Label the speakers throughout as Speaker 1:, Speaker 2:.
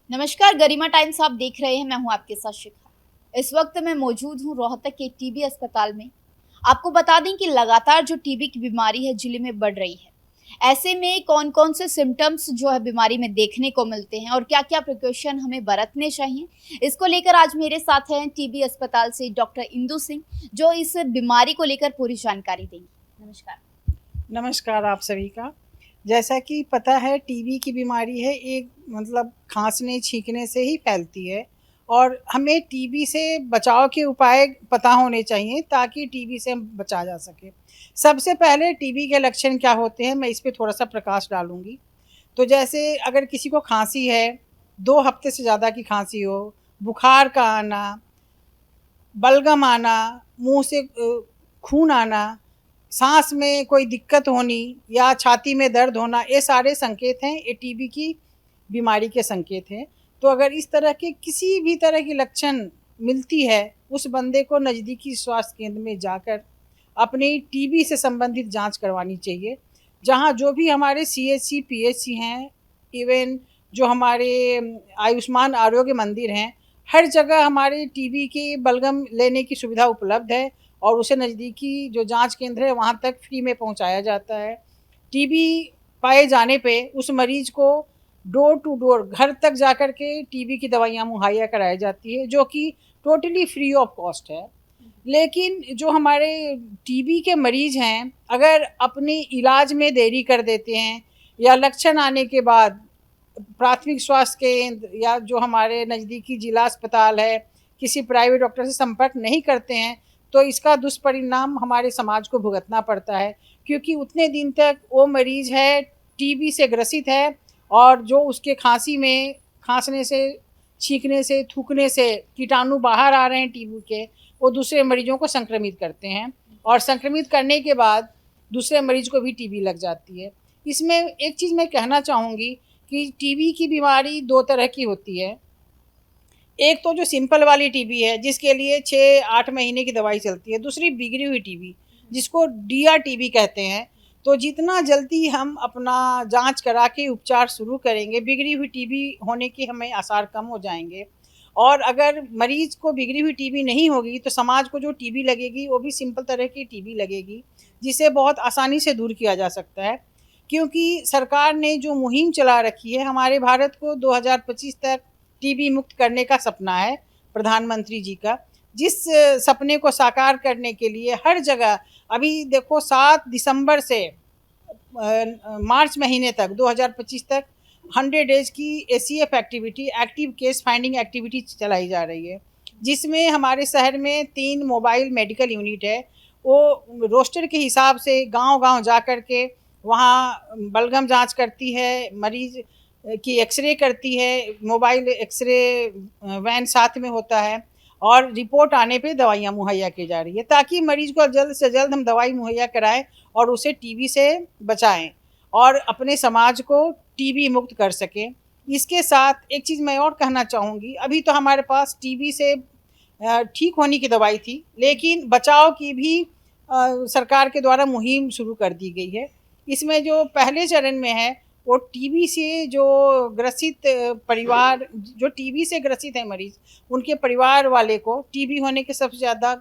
Speaker 1: नमस्कार, गरिमा टाइम्स आप देख रहे हैं। मैं हूं आपके साथ शिखा। इस वक्त मैं मौजूद हूं रोहतक के टीबी अस्पताल में। आपको बता दें कि लगातार जो टीबी की बीमारी है जिले में बढ़ रही है। ऐसे में कौन कौन से सिम्टम्स जो है बीमारी में देखने को मिलते हैं और क्या क्या प्रिकॉशन हमें बरतने चाहिए, इसको लेकर आज मेरे साथ हैं टीबी अस्पताल से डॉक्टर इंदु सिंह, जो इस बीमारी को लेकर पूरी जानकारी देंगी। नमस्कार।
Speaker 2: नमस्कार आप सभी का। जैसा कि पता है टीबी की बीमारी है एक मतलब खांसने छींकने से ही फैलती है और हमें टीबी से बचाव के उपाय पता होने चाहिए ताकि टीबी से बचा जा सके। सबसे पहले टीबी के लक्षण क्या होते हैं मैं इस पे थोड़ा सा प्रकाश डालूंगी। तो जैसे अगर किसी को खांसी है, 2 हफ्ते से ज़्यादा की खांसी हो, बुखार का आना, बलगम आना, मुंह से खून आना, सांस में कोई दिक्कत होनी या छाती में दर्द होना, ये सारे संकेत हैं, ये टीबी की बीमारी के संकेत हैं। तो अगर इस तरह के किसी भी तरह की लक्षण मिलती है, उस बंदे को नज़दीकी स्वास्थ्य केंद्र में जाकर अपनी टीबी से संबंधित जांच करवानी चाहिए। जहां जो भी हमारे सीएचसी पीएचसी हैं, इवन जो हमारे आयुष्मान आरोग्य मंदिर हैं, हर जगह हमारे टीबी के बलगम लेने की सुविधा उपलब्ध है और उसे नज़दीकी जो जांच केंद्र है वहां तक फ्री में पहुंचाया जाता है। टीबी पाए जाने पे उस मरीज को डोर टू डोर घर तक जाकर के टीबी की दवाइयाँ मुहैया कराई जाती है, जो कि टोटली फ्री ऑफ कॉस्ट है। लेकिन जो हमारे टीबी के मरीज हैं, अगर अपने इलाज में देरी कर देते हैं या लक्षण आने के बाद प्राथमिक स्वास्थ्य केंद्र या जो हमारे नज़दीकी जिला अस्पताल है, किसी प्राइवेट डॉक्टर से संपर्क नहीं करते हैं, तो इसका दुष्परिणाम हमारे समाज को भुगतना पड़ता है। क्योंकि उतने दिन तक वो मरीज है टीबी से ग्रसित है और जो उसके खांसी में खांसने से, छींकने से, थूकने से कीटाणु बाहर आ रहे हैं टीबी के, वो दूसरे मरीजों को संक्रमित करते हैं और संक्रमित करने के बाद दूसरे मरीज को भी टीबी लग जाती है। इसमें एक चीज़ मैं कहना चाहूँगी कि टीबी की बीमारी 2 तरह की होती है। एक तो जो सिंपल वाली टीबी है जिसके लिए 6-8 महीने की दवाई चलती है, दूसरी बिगड़ी हुई टीबी जिसको डीआर-टीबी कहते हैं। तो जितना जल्दी हम अपना जांच करा के उपचार शुरू करेंगे, बिगड़ी हुई टीबी होने के हमें आसार कम हो जाएंगे। और अगर मरीज को बिगड़ी हुई टीबी नहीं होगी तो समाज को जो टीबी लगेगी वो भी सिंपल तरह की टीबी लगेगी, जिसे बहुत आसानी से दूर किया जा सकता है। क्योंकि सरकार ने जो मुहिम चला रखी है, हमारे भारत को 2025 तक टीबी मुक्त करने का सपना है प्रधानमंत्री जी का। जिस सपने को साकार करने के लिए हर जगह अभी देखो 7 दिसंबर से मार्च महीने तक 2025 तक 100 डेज की ACF activity, active case finding activity चलाई जा रही है, जिसमें हमारे शहर में 3 मोबाइल मेडिकल यूनिट है। वो रोस्टर के हिसाब से गांव-गांव जा कर के वहाँ बलगम जांच करती है, मरीज की एक्सरे करती है, मोबाइल एक्सरे वैन साथ में होता है और रिपोर्ट आने पे दवाइयाँ मुहैया की जा रही है ताकि मरीज को जल्द से जल्द हम दवाई मुहैया कराएं और उसे टीबी से बचाएं और अपने समाज को टीबी मुक्त कर सकें। इसके साथ एक चीज़ मैं और कहना चाहूँगी, अभी तो हमारे पास टीबी से ठीक होने की दवाई थी, लेकिन बचाव की भी सरकार के द्वारा मुहिम शुरू कर दी गई है। इसमें जो पहले चरण में है वो टीबी से जो ग्रसित परिवार, जो टीबी से ग्रसित है मरीज, उनके परिवार वाले को टीबी होने के सबसे ज़्यादा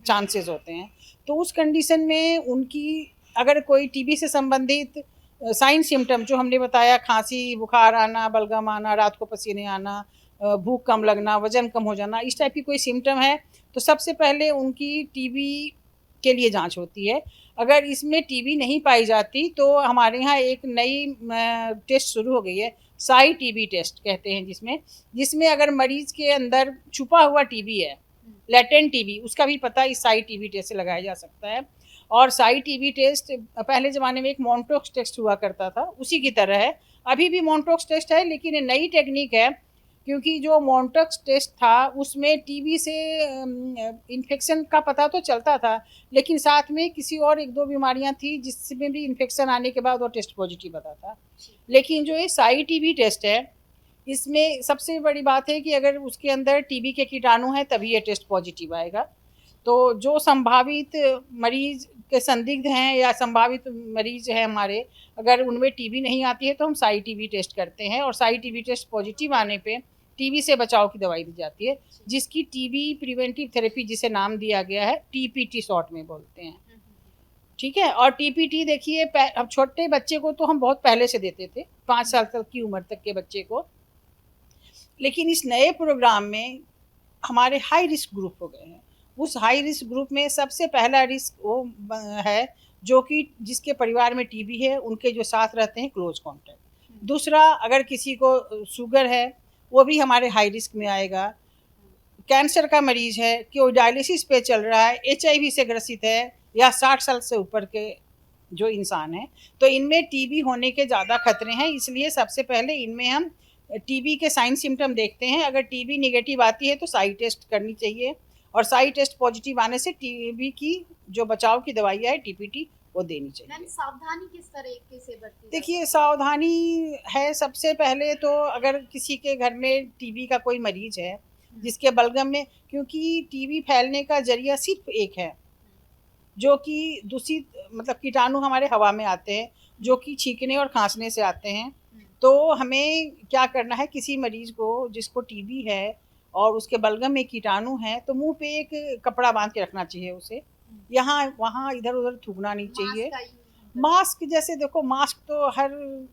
Speaker 2: चांसेस होते हैं। तो उस कंडीशन में उनकी अगर कोई टीबी से संबंधित साइन सिम्टम जो हमने बताया, खांसी, बुखार आना, बलगम आना, रात को पसीने आना, भूख कम लगना, वजन कम हो जाना, इस टाइप की कोई सिम्टम है तो सबसे पहले उनकी टीबी के लिए जांच होती है। अगर इसमें टीबी नहीं पाई जाती तो हमारे यहाँ एक नई टेस्ट शुरू हो गई है, साई टीबी टेस्ट कहते हैं, जिसमें जिसमें अगर मरीज के अंदर छुपा हुआ टीबी है, लेटेंट टीबी, उसका भी पता इस साई टीबी टेस्ट से लगाया जा सकता है। और साई टीबी टेस्ट पहले ज़माने में एक मॉन्टोक्स टेस्ट हुआ करता था, उसी की तरह है। अभी भी मॉन्टोक्स टेस्ट है लेकिन ये नई टेक्निक है, क्योंकि जो मॉन्टोक्स टेस्ट था उसमें टीबी से इन्फेक्शन का पता तो चलता था, लेकिन साथ में किसी और 1-2 बीमारियां थी जिसमें भी इन्फेक्शन आने के बाद वो टेस्ट पॉजिटिव आता था। लेकिन जो ये साई टीबी टेस्ट है, इसमें सबसे बड़ी बात है कि अगर उसके अंदर टीबी के कीटाणु हैं तभी ये टेस्ट पॉजिटिव आएगा। तो जो संभावित मरीज के संदिग्ध हैं या संभावित मरीज हैं हमारे, अगर उनमें टीबी नहीं आती है तो हम साई टीबी टेस्ट करते हैं, और साई टीबी टेस्ट पॉजिटिव आने पे टीबी से बचाव की दवाई दी जाती है, जिसकी टीबी प्रिवेंटिव थेरेपी जिसे नाम दिया गया है, टीपीटी शॉर्ट में बोलते हैं। ठीक है। और टीपीटी देखिए, अब छोटे बच्चे को तो हम बहुत पहले से देते थे, 5 साल तक की उम्र तक के बच्चे को, लेकिन इस नए प्रोग्राम में हमारे हाई रिस्क ग्रुप हो गए हैं। उस हाई रिस्क ग्रुप में सबसे पहला रिस्क वो है जो कि जिसके परिवार में टीबी है, उनके जो साथ रहते हैं क्लोज कॉन्टैक्ट। दूसरा, अगर किसी को शुगर है वो भी हमारे हाई रिस्क में आएगा। कैंसर का मरीज है कि वो डायलिसिस पे चल रहा है, एचआईवी से ग्रसित है, या 60 साल से ऊपर के जो इंसान है, तो इनमें टीबी होने के ज़्यादा खतरे हैं। इसलिए सबसे पहले इनमें हम टीबी के साइन सिम्टम देखते हैं। अगर टीबी निगेटिव आती है तो साई टेस्ट करनी चाहिए, और साई टेस्ट पॉजिटिव आने से टीबी की जो बचाव की दवाइयाँ है टीपीटी वो देनी चाहिए।
Speaker 1: सावधानी किस तरीके से बरती?
Speaker 2: देखिए, सावधानी है सबसे पहले तो, अगर किसी के घर में टीबी का कोई मरीज है जिसके बलगम में, क्योंकि टीबी फैलने का जरिया सिर्फ एक है, जो कि दूषित मतलब कीटाणु हमारे हवा में आते हैं, जो कि छींकने और खांसने से आते हैं। तो हमें क्या करना है, किसी मरीज को जिसको टीबी है और उसके बलगम में कीटाणु है, तो मुंह पे एक कपड़ा बांध के रखना चाहिए उसे, यहाँ वहाँ इधर उधर थूकना नहीं चाहिए। मास्क, जैसे देखो, मास्क तो हर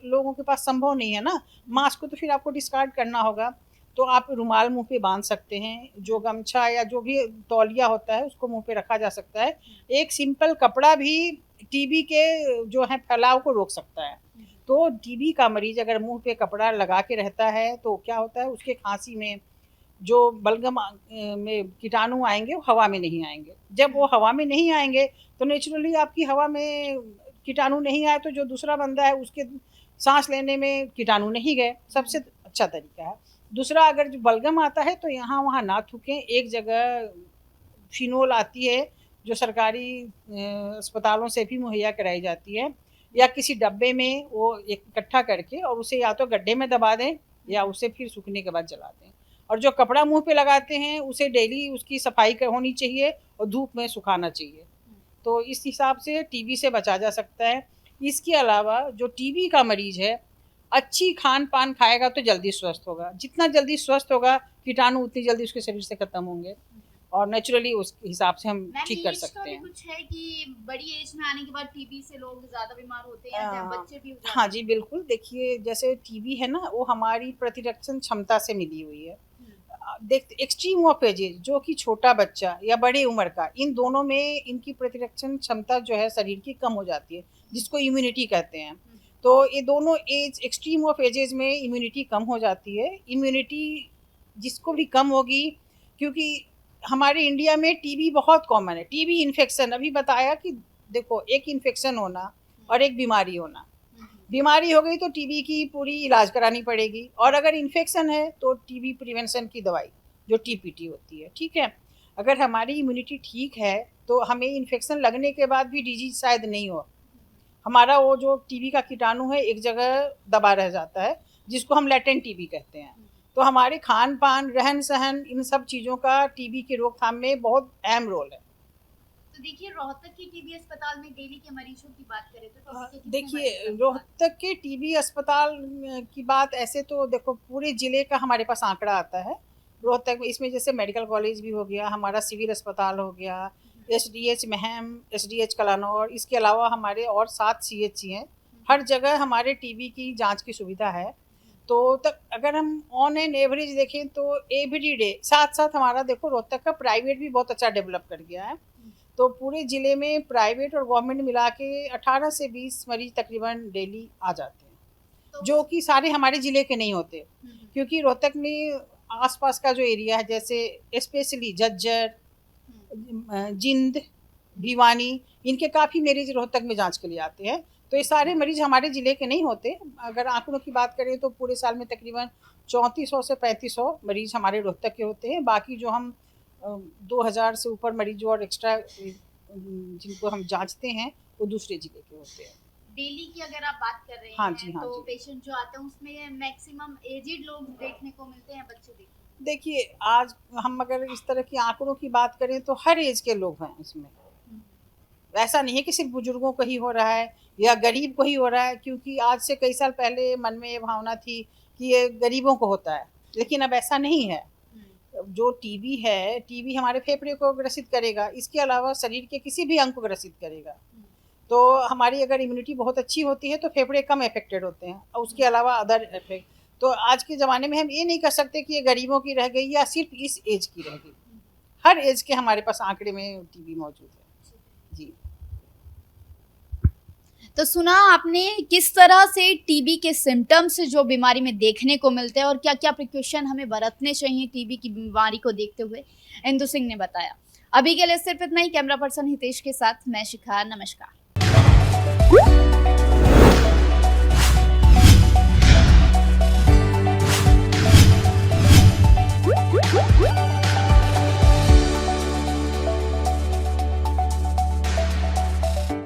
Speaker 2: लोगों के पास संभव नहीं है ना, मास्क को तो फिर आपको डिस्कार्ड करना होगा, तो आप रुमाल मुंह पे बांध सकते हैं, जो गमछा या जो भी तौलिया होता है उसको मुंह पे रखा जा सकता है। एक सिंपल कपड़ा भी टीबी के जो है फैलाव को रोक सकता है। तो टीबी का मरीज अगर मुंह पे कपड़ा लगा के रहता है तो क्या होता है, उसके खांसी में जो बलगम में कीटाणु आएंगे वो हवा में नहीं आएंगे। जब वो हवा में नहीं आएंगे तो नेचुरली आपकी हवा में कीटाणु नहीं आए तो जो दूसरा बंदा है उसके सांस लेने में कीटाणु नहीं गए, सबसे अच्छा तरीका है। दूसरा, अगर जो बलगम आता है तो यहाँ वहाँ ना थूकें। एक जगह फिनोल आती है जो सरकारी अस्पतालों से भी मुहैया कराई जाती है, या किसी डब्बे में वो इकट्ठा करके और उसे या तो गड्ढे में दबा दें या उसे फिर सूखने के बाद जला दें। और जो कपड़ा मुंह पे लगाते हैं उसे डेली उसकी सफाई होनी चाहिए और धूप में सुखाना चाहिए। तो इस हिसाब से टीबी से बचा जा सकता है। इसके अलावा जो टीबी का मरीज है, अच्छी खान पान खाएगा तो जल्दी स्वस्थ होगा। जितना जल्दी स्वस्थ होगा, कीटाणु उतनी जल्दी उसके शरीर से खत्म होंगे, और नेचुरली उस हिसाब से हम ठीक कर सकते हैं।
Speaker 1: कुछ है कि बड़ी एज में आने के बाद टीबी से लोग ज्यादा बीमार होते हैं या बच्चे भी हो जाते हैं?
Speaker 2: हाँ जी, बिल्कुल। देखिए, जैसे टीबी है ना, वो हमारी प्रतिरक्षण क्षमता से मिली हुई है। देख, एक्सट्रीम ऑफ एजेज, जो कि छोटा बच्चा या बड़े उम्र का, इन दोनों में इनकी प्रतिरक्षण क्षमता जो है शरीर की कम हो जाती है, जिसको इम्यूनिटी कहते हैं। तो ये दोनों एज, एक्सट्रीम ऑफ एजेज में इम्यूनिटी कम हो जाती है। इम्यूनिटी जिसको भी कम होगी, क्योंकि हमारे इंडिया में टीबी बहुत कॉमन है। टीबी इन्फेक्शन, अभी बताया कि देखो, एक इन्फेक्शन होना और एक बीमारी होना। बीमारी हो गई तो टीबी की पूरी इलाज करानी पड़ेगी, और अगर इन्फेक्शन है तो टीबी प्रिवेंशन की दवाई जो टीपीटी होती है। ठीक है। अगर हमारी इम्यूनिटी ठीक है तो हमें इन्फेक्शन लगने के बाद भी डिजीज शायद नहीं हो, हमारा वो जो टीबी का कीटाणु है एक जगह दबा रह जाता है, जिसको हम लेटेंट टीबी कहते हैं। तो हमारे खान पान, रहन सहन, इन सब चीज़ों का टीबी की रोकथाम में बहुत अहम रोल है।
Speaker 1: तो देखिए, रोहतक के टीबी अस्पताल में डेली के मरीजों की बात करें तो
Speaker 2: देखिए, रोहतक के टीबी अस्पताल की बात ऐसे तो देखो, पूरे ज़िले का हमारे पास आंकड़ा आता है रोहतक में। इसमें जैसे मेडिकल कॉलेज भी हो गया, हमारा सिविल अस्पताल हो गया, एसडीएच महम, एसडीएच कलानौर, इसके अलावा हमारे और 7 सीएचसी हैं। हर जगह हमारे टीबी की जांच की सुविधा है। तो तक अगर हम ऑन एन एवरेज देखें तो एवरी डे, साथ साथ हमारा देखो रोहतक का प्राइवेट भी बहुत अच्छा डेवलप कर गया है। तो पूरे ज़िले में प्राइवेट और गवर्नमेंट मिला के 18 से 20 मरीज तकरीबन डेली आ जाते हैं, जो कि सारे हमारे ज़िले के नहीं होते, क्योंकि रोहतक में आसपास का जो एरिया है, जैसे स्पेशली झज्जर, जिंद, भिवानी, इनके काफ़ी मरीज रोहतक में जांच के लिए आते हैं। तो ये सारे मरीज हमारे ज़िले के नहीं होते। अगर आंकड़ों की बात करें तो पूरे साल में तकरीबन 3400 से 3500 मरीज हमारे रोहतक के होते हैं। बाकी जो हम 2000 से ऊपर मरीज और एक्स्ट्रा जिनको हम जांचते हैं वो दूसरे ज़िले के होते हैं।
Speaker 1: डेली की अगर आप बात कर रहे
Speaker 2: हाँ
Speaker 1: हैं
Speaker 2: जी, हाँ
Speaker 1: तो
Speaker 2: जी।
Speaker 1: पेशेंट जो आते हैं उसमें मैक्सिमम एजिड लोग देखने को मिलते हैं, बच्चे देखने को?
Speaker 2: देखिए, आज हम अगर इस तरह की आंकड़ों की बात करें तो हर एज के लोग हैं इसमें। वैसा नहीं है कि सिर्फ बुजुर्गों को ही हो रहा है या गरीब को ही हो रहा है, क्योंकि आज से कई साल पहले मन में ये भावना थी कि ये गरीबों को होता है, लेकिन अब ऐसा नहीं है। जो टीबी है, टीबी हमारे फेफड़े को ग्रसित करेगा, इसके अलावा शरीर के किसी भी अंग को ग्रसित करेगा। तो हमारी अगर इम्यूनिटी बहुत अच्छी होती है तो फेफड़े कम अफेक्टेड होते हैं, और उसके अलावा अदर इफेक्ट। तो आज के ज़माने में हम ये नहीं कर सकते कि ये गरीबों की रह गई या सिर्फ इस एज की रह गई। हर एज के हमारे पास आंकड़े में टीबी मौजूद है जी।
Speaker 1: तो सुना आपने किस तरह से टीबी के सिम्टम्स जो बीमारी में देखने को मिलते हैं और क्या क्या प्रिकॉशन हमें बरतने चाहिए टीबी की बीमारी को देखते हुए, इंदु सिंह ने बताया। अभी के लिए सिर्फ इतना ही। कैमरा पर्सन हितेश के साथ मैं शिखा, नमस्कार।